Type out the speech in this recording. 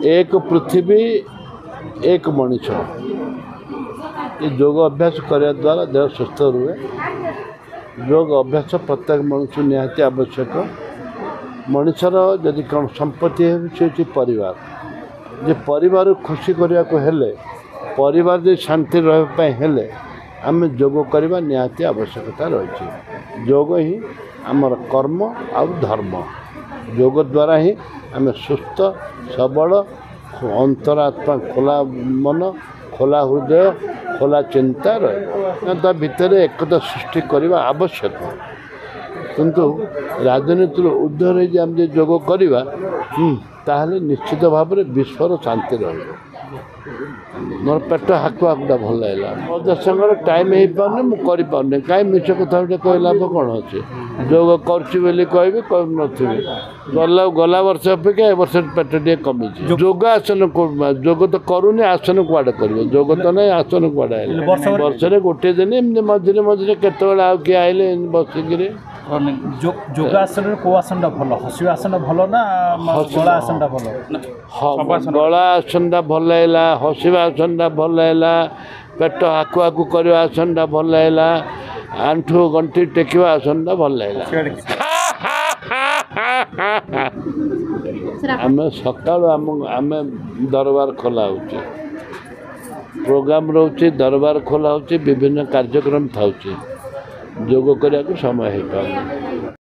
एक पृथ्वी एक मनीष ये योग अभ्यास करने द्वारा देह सुस्थ रुए। योग अभ्यास प्रत्येक मनुष्य निहाती आवश्यक। मनुष्यर जदि कौन संपत्ति है परिवार जे परिवार खुशी करने को हेले परिवार जे शांति रहे आम योग करने निहाती आवश्यकता रही। योग ही आमर कर्म आ धर्म। योग द्वारा ही आम सुस्थ सबल अंतरात्मा खोला मन खोला हृदय खोला चिंता रहा भितर एकता सृष्टि करने आवश्यक। किंतु राजनीति ऊर्ध्व रही आम योग करवा ताहले निश्चित भाव में विश्वर शांति रही। मोर पेट हाकुआ हाकुटा भल लगा मो संग टाइम हो पाने मुझे पाने कहीं मिछ कथा गोटे कह लाभ कौन अच्छे योग करी कही गला गला वर्ष अपेक्षा ए वर्ष पेट टे कमी योग आसन योग तो करूनी आसन कुआड़े कर योग तो ना आसन कुआड़े वर्ष गोटे दिन मझे मझे केत किए आए बसिक योगासन को आसन भल हसिया आसन भल ना गला आसन भल गला आसन भल है हसवा आसन भल है पेट हाकु हाकु कर आसन भल है आंठू गंठी टेकिवा आसन भल है। आम सका आम दरबार खोला हो प्रोग्राम रोचे दरबार खोला हो विभिन्न कार्यक्रम था योग करने समय हो पाए।